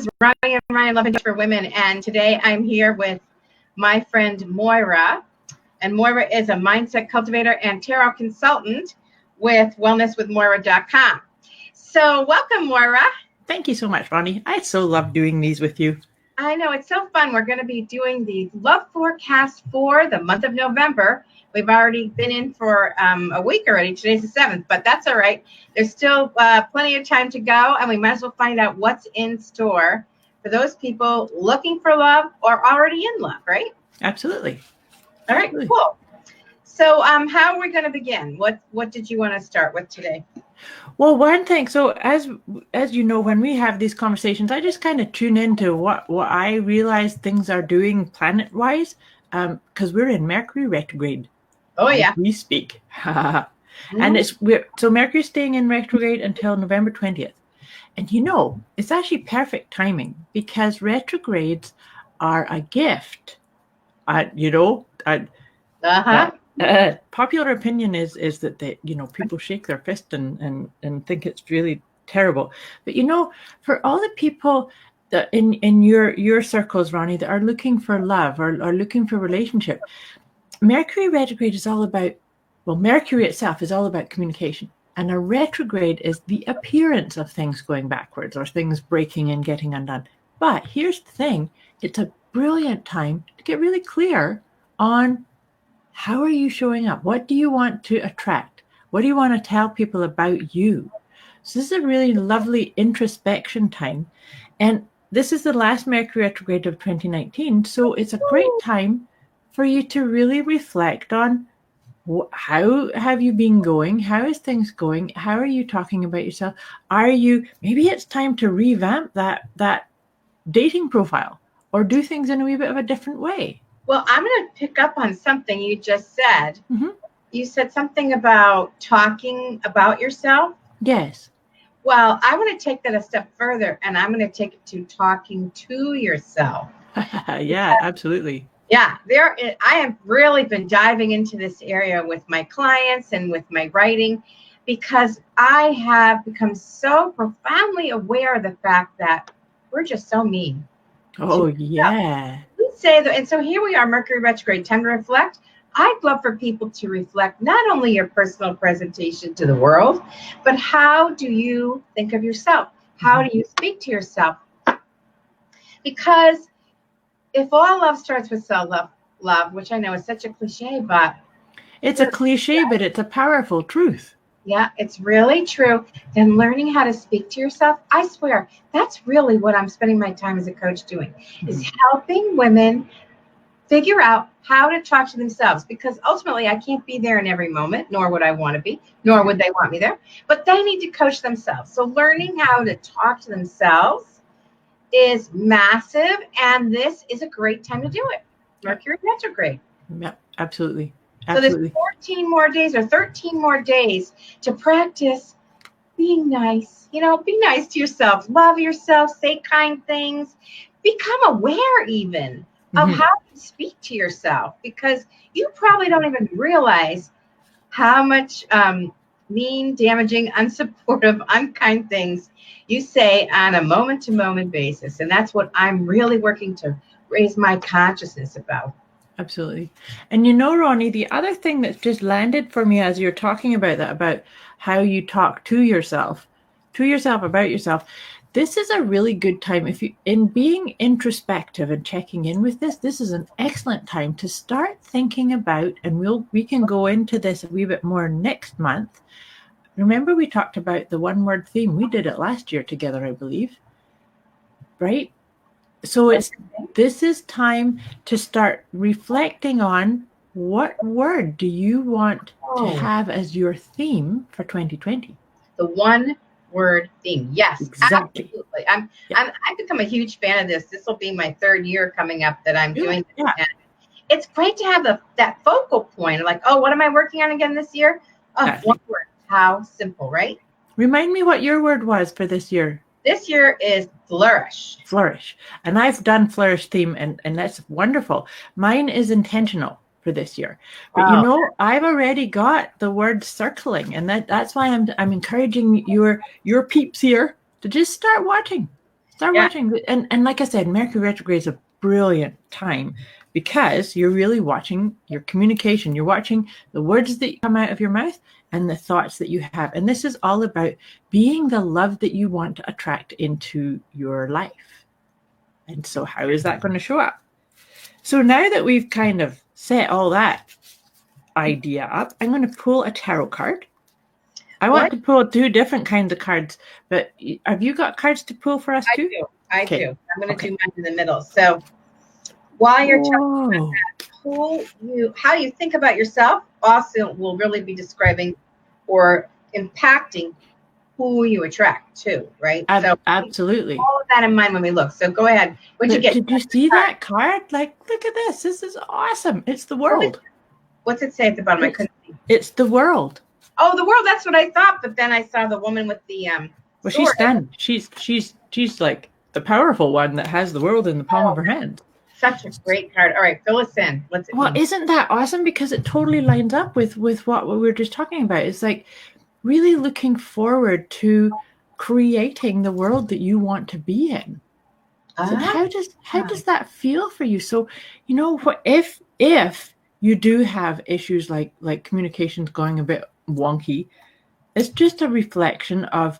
is Ronnie and Ryan Love and Joy for Women, and today I'm here with my friend Moira, and Moira is a mindset cultivator and tarot consultant with wellnesswithmoira.com. So welcome, Moira. Thank you so much, Ronnie. I so love doing these with you. I know, it's so fun. We're going to be doing the love forecast for the month of November. We've already been in for a week already. Today's the 7th, but that's all right. There's still plenty of time to go, and we might as well find out what's in store for those people looking for love or already in love, right? Absolutely. All right, cool. So how are we going to begin? What did you want to start with today? Well, one thing, so as you know, when we have these conversations, I just kind of tune into what I realize things are doing planet-wise, because we're in Mercury Retrograde. Oh, yeah. We speak. And so Mercury's staying in retrograde until November 20th. And you know, it's actually perfect timing because retrogrades are a gift. Popular opinion is that people shake their fist and think it's really terrible. But for all the people that in your circles, Ronnie, that are looking for love or are looking for relationship, Mercury retrograde is all about, Mercury itself is all about communication. And a retrograde is the appearance of things going backwards or things breaking and getting undone. But here's the thing, it's a brilliant time to get really clear on how are you showing up? What do you want to attract? What do you want to tell people about you? So this is a really lovely introspection time. And this is the last Mercury retrograde of 2019. So it's a great time for you to really reflect on how have you been going? How is things going? How are you talking about yourself? Maybe it's time to revamp that dating profile or do things in a wee bit of a different way. Well, I'm going to pick up on something you just said. Mm-hmm. You said something about talking about yourself. Yes. Well, I want to take that a step further, and I'm going to take it to talking to yourself. Yeah, absolutely. Yeah, I have really been diving into this area with my clients and with my writing because I have become so profoundly aware of the fact that we're just so mean. Oh, yeah. Say that, and so here we are, Mercury retrograde, time to reflect. I'd love for people to reflect not only your personal presentation to the world, but how do you think of yourself? How do you speak to yourself? Because if all love starts with self-love, which I know is such a cliche, but it's a cliche, but it's a powerful truth. Yeah, it's really true. Then learning how to speak to yourself, I swear, that's really what I'm spending my time as a coach doing, is helping women figure out how to talk to themselves. Because ultimately, I can't be there in every moment, nor would I want to be, nor would they want me there. But they need to coach themselves. So learning how to talk to themselves is massive, and this is a great time to do it. Mercury retrograde. Yeah, absolutely. So there's 14 more days or 13 more days to practice being nice. Be nice to yourself. Love yourself. Say kind things. Become aware even of how to speak to yourself, because you probably don't even realize how much mean, damaging, unsupportive, unkind things you say on a moment-to-moment basis. And that's what I'm really working to raise my consciousness about. Absolutely. And Ronnie, the other thing that's just landed for me as you're talking about that, about how you talk to yourself about yourself, this is a really good time. If you, in being introspective and checking in with this is an excellent time to start thinking about, and we can go into this a wee bit more next month. Remember we talked about the one word theme. We did it last year together, I believe. Right? So this is time to start reflecting on what word do you want to have as your theme for 2020? The one word theme. Yes, exactly. Absolutely. I've become a huge fan of this. This will be my 3rd year coming up that I'm doing this. Yeah. And it's great to have that focal point. Like, what am I working on again this year? One word. How simple, right? Remind me what your word was for this year. This year is flourish. Flourish. And I've done flourish theme, and that's wonderful. Mine is intentional for this year. But I've already got the word circling, and that's why I'm encouraging your peeps here to just start watching. Start Yeah. watching. And like I said, Mercury retrograde is a brilliant time because you're really watching your communication. You're watching the words that come out of your mouth and the thoughts that you have. And this is all about being the love that you want to attract into your life. And so how is that going to show up? So now that we've kind of set all that idea up, I'm going to pull a tarot card. I want to pull 2 different kinds of cards, but have you got cards to pull for us too? I do. I'm going to do mine in the middle. So while you're talking about that, how you think about yourself also will really be describing or impacting who you attract too, right? So absolutely. All of that in mind when we look. So go ahead. Did you see that card? Like, look at this. This is awesome. It's the world. What's it say at the bottom? I couldn't see. It's the world. Oh, the world. That's what I thought. But then I saw the woman with the well, she's standing. She's like the powerful one that has the world in the palm of her hand. Such a great card. All right, fill us in. What's it mean? Isn't that awesome? Because it totally lines up with what we were just talking about. It's like really looking forward to creating the world that you want to be in. So how does that feel for you? So, you know, what if you do have issues like communications going a bit wonky, it's just a reflection of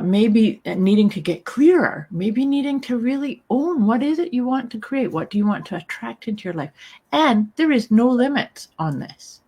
maybe needing to get clearer, maybe needing to really own what is it you want to create, what do you want to attract into your life. And there is no limits on this.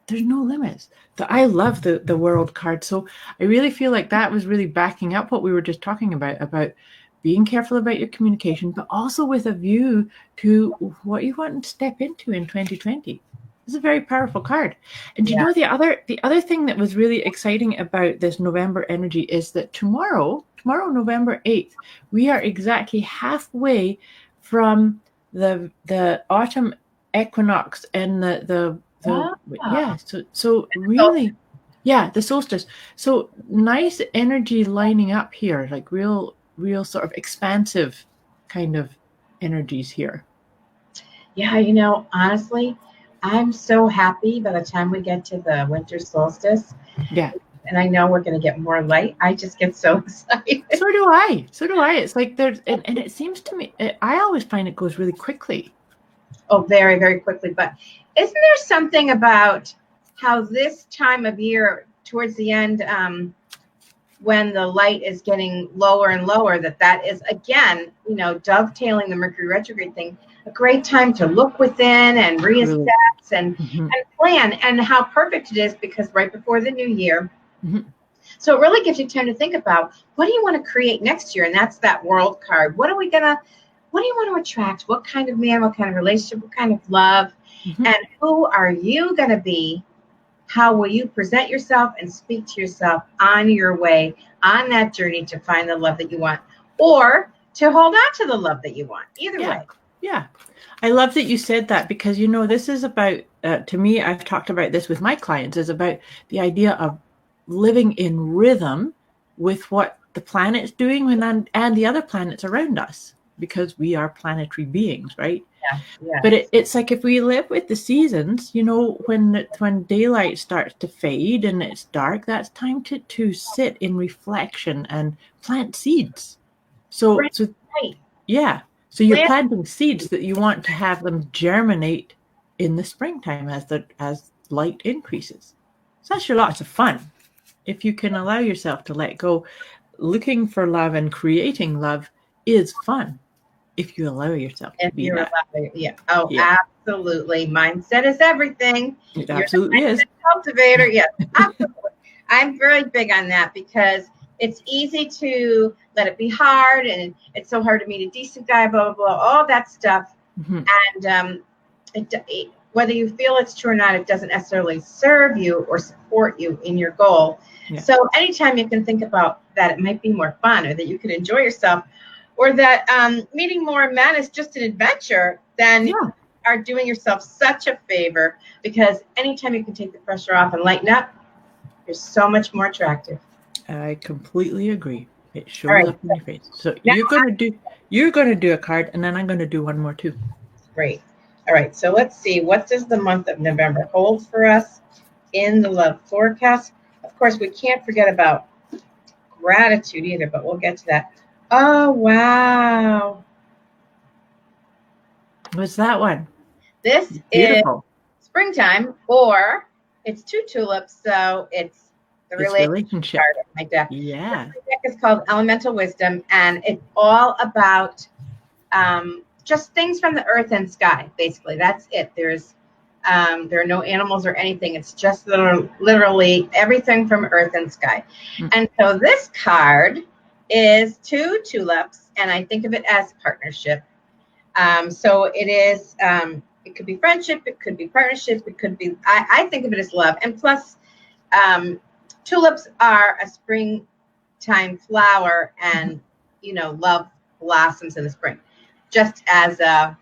There's no limits. So I love the world card. So I really feel like that was really backing up what we were just talking about being careful about your communication, but also with a view to what you want to step into in 2020. It's a very powerful card. And you know, the other thing that was really exciting about this November energy is that tomorrow, November 8th, we are exactly halfway from the autumn equinox and the the solstice. So nice energy lining up here, like real sort of expansive kind of energies here. Yeah, you know, honestly, I'm so happy by the time we get to the winter solstice. Yeah. And I know we're going to get more light. I just get so excited. So do I. It's like there's, and it seems to me, I always find it goes really quickly. Oh, very, very quickly. But isn't there something about how this time of year, towards the end, when the light is getting lower and lower, that is, again, you know, dovetailing the Mercury retrograde thing, a great time to look within and reassess and plan, and how perfect it is because right before the new year. So it really gives you time to think about, what do you want to create next year? And that's that world card. What do you want to attract? What kind of man, what kind of relationship, what kind of love? And who are you going to be? How will you present yourself and speak to yourself on your way, on that journey to find the love that you want, or to hold on to the love that you want? Either way. Yeah. I love that you said that, because, you know, this is about, to me, I've talked about this with my clients, is about the idea of living in rhythm with what the planet's doing and the other planets around us, because we are planetary beings, right? Yeah. But it's like, if we live with the seasons, you know, when daylight starts to fade and it's dark, that's time to sit in reflection and plant seeds. So you're planting seeds that you want to have them germinate in the springtime as light increases. So that's lots of fun. If you can allow yourself to let go, looking for love and creating love is fun. If you allow yourself to be that. Absolutely. Mindset is everything. It absolutely is. Cultivator, yes, absolutely. I'm very big on that, because it's easy to let it be hard, and it's so hard to meet a decent guy, blah, blah, blah, all that stuff. And whether you feel it's true or not, it doesn't necessarily serve you or support you in your goal. So anytime you can think about that, it might be more fun, or that you can enjoy yourself, or that meeting more men is just an adventure, then you are doing yourself such a favor, because anytime you can take the pressure off and lighten up, you're so much more attractive. I completely agree. It shows up in your face. So you're going to do a card, and then I'm going to do one more too. Great. All right. So let's see. What does the month of November hold for us in the love forecast? Of course, we can't forget about gratitude either, but we'll get to that. Oh, wow. What's that one? This is Beautiful. springtime, or it's two tulips, so it's the It's relationship relationship. card of my deck. Yeah. My deck is called Elemental Wisdom, and it's all about just things from the earth and sky. Basically, that's it. There are no animals or anything. It's just literally everything from earth and sky. And so this card is two tulips, and I think of it as partnership. So it is. It could be friendship. It could be partnership. It could be. I think of it as love. And plus, tulips are a springtime flower, and love blossoms in the spring, just as a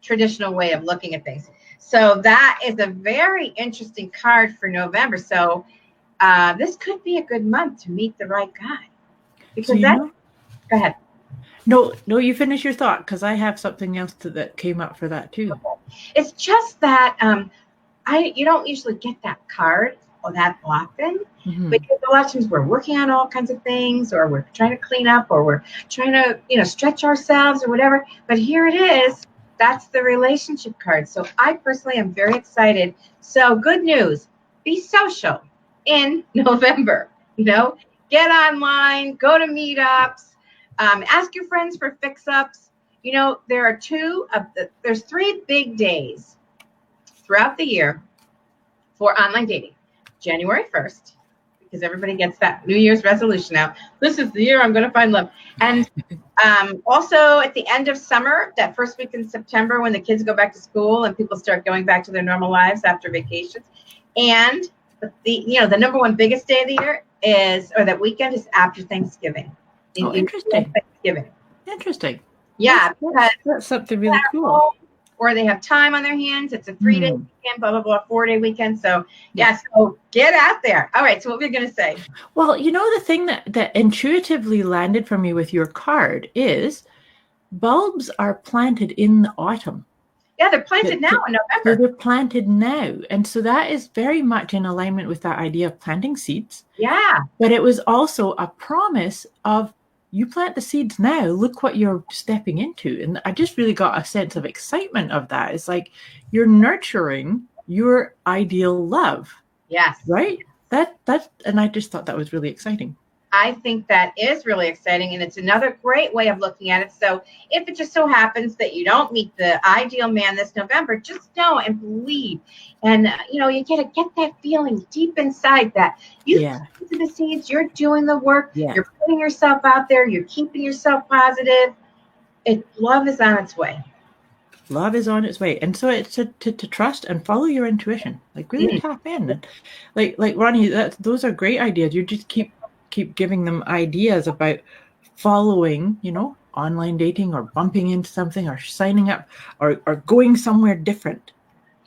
traditional way of looking at things. So that is a very interesting card for November. So this could be a good month to meet the right guy. Because go ahead. No, you finish your thought, because I have something else that came up for that too. It's just that you don't usually get that card that often, because a lot of times we're working on all kinds of things, or we're trying to clean up, or we're trying to stretch ourselves or whatever. But here it is. That's the relationship card. So I personally am very excited. So good news. Be social in November. Get online, go to meetups. Ask your friends for fix-ups. There's 3 big days throughout the year for online dating. January 1st, because everybody gets that New Year's resolution out. This is the year I'm going to find love. And also at the end of summer, that first week in September, when the kids go back to school and people start going back to their normal lives after vacations. And the number one biggest day of the year that weekend is after Thanksgiving. Interesting. Thanksgiving. Interesting. Yeah, that's something really cool. Or they have time on their hands. It's a 3-day weekend, blah, blah, blah, 4-day weekend. So, so get out there. All right, so what were you going to say? Well, the thing that intuitively landed for me with your card is bulbs are planted in the autumn. Yeah, they're planted now in November. So they're planted now. And so that is very much in alignment with that idea of planting seeds. Yeah. But it was also a promise of, you plant the seeds now, look what you're stepping into. And I just really got a sense of excitement of that. It's like you're nurturing your ideal love. Yes. Right? And I just thought that was really exciting. I think that is really exciting, and it's another great way of looking at it. So if it just so happens that you don't meet the ideal man this November, just know and believe. And, you got to get that feeling deep inside that you planted the seeds, you're doing the work, you're putting yourself out there, you're keeping yourself positive. Love is on its way. Love is on its way. And so it's to trust and follow your intuition. Like really tap in. Like Ronnie, those are great ideas. You just keep giving them ideas about following, online dating, or bumping into something, or signing up, or going somewhere different.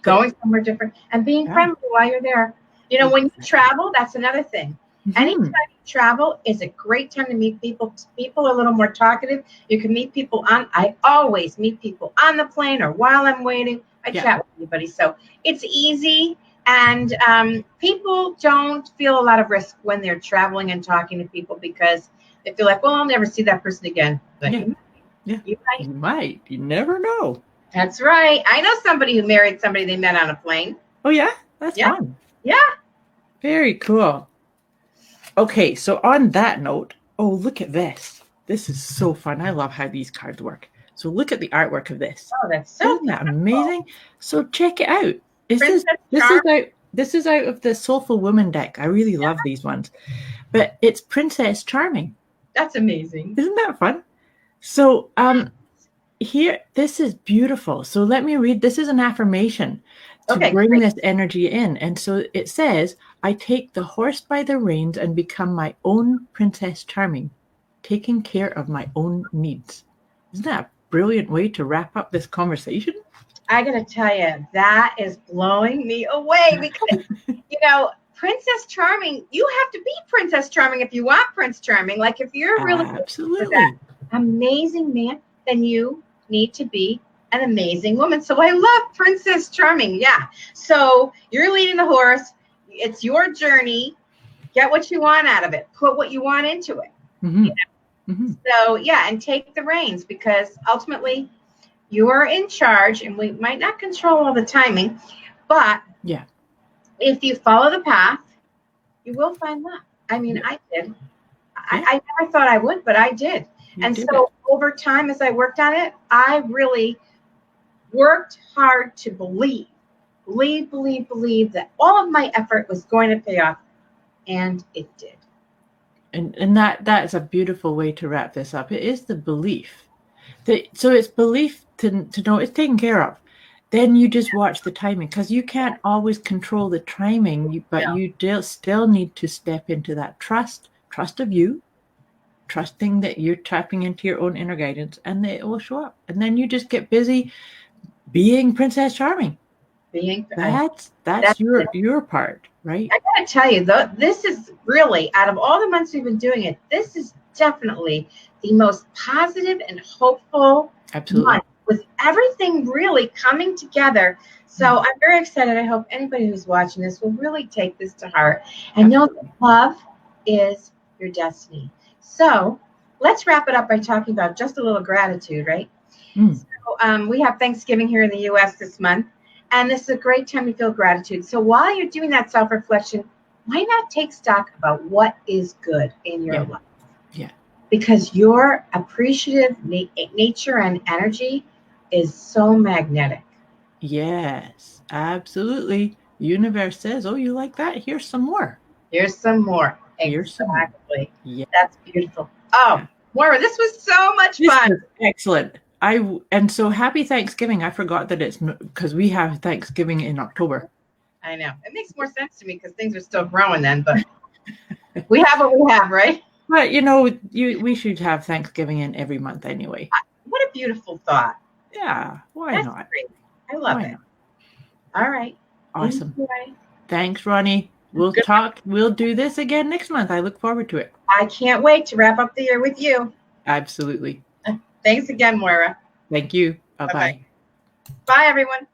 And being friendly while you're there. When you travel, that's another thing. Anytime you travel is a great time to meet people. People are a little more talkative. You can meet people I always meet people on the plane or while I'm waiting. I chat with anybody. So it's easy. And people don't feel a lot of risk when they're traveling and talking to people, because they feel like, well, I'll never see that person again. But you might. You never know. That's right. I know somebody who married somebody they met on a plane. Oh, yeah? That's fun. Yeah. Very cool. Okay, so on that note, look at this. This is so fun. I love how these cards work. So look at the artwork of this. Oh, that's so Isn't that amazing? So check it out. This is out of the Soulful Woman deck. I really love these ones. But it's Princess Charming. That's amazing. Isn't that fun? So here, this is beautiful. So let me read. This is an affirmation to bring this energy in. And so it says, I take the horse by the reins and become my own Princess Charming, taking care of my own needs. Isn't that a brilliant way to wrap up this conversation? I got to tell you, that is blowing me away, because, Princess Charming, you have to be Princess Charming if you want Prince Charming. Like, if you're really absolutely amazing man, then you need to be an amazing woman. So I love Princess Charming. Yeah. So you're leading the horse. It's your journey. Get what you want out of it. Put what you want into it. Mhm. So, yeah, and take the reins, because ultimately you are in charge, and we might not control all the timing, but Yeah. if you follow the path, you will find love. I mean, Yeah. I did. Yeah. I never thought I would, but I did. You And did it. so over time, as I worked on it, I really worked hard to believe that all of my effort was going to pay off, and it did. And that is a beautiful way to wrap this up. It is the belief. So it's belief to know it's taken care of. Then you just watch the timing, because you can't always control the timing, but No. you still need to step into that trust of you, trusting that you're tapping into your own inner guidance, and that it will show up. And then you just get busy being Princess Charming. That's That's it. your part, right? I gotta tell you, though, this is really, out of all the months we've been doing it, this is definitely the most positive and hopeful Absolutely. month, with everything really coming together. So I'm very excited. I hope anybody who's watching this will really take this to heart and know that love is your destiny. So let's wrap it up by talking about just a little gratitude, right? Mm. So we have Thanksgiving here in the U.S. this month, and this is a great time to feel gratitude. So while you're doing that self-reflection, why not take stock about what is good in your life? Yeah. Because your appreciative nature and energy is so magnetic. Yes, absolutely. Universe says, "Oh, you like that? Here's some more. Here's some more. Here's some more." Exactly. Yeah. That's beautiful. Oh, Yeah. Moira, this was so much This fun. was excellent. And so happy Thanksgiving. I forgot that it's because we have Thanksgiving in October. I know. It makes more sense to me because things are still growing then, but we have what we have, right? But we should have Thanksgiving in every month anyway. What a beautiful thought. Yeah, why That's not? great. I love Why it. not? All right. Awesome. Enjoy. Thanks, Ronnie. We'll Good. talk. We'll do this again next month. I look forward to it. I can't wait to wrap up the year with you. Absolutely. Thanks again, Moira. Thank you. Bye-bye. Bye-bye. Bye, everyone.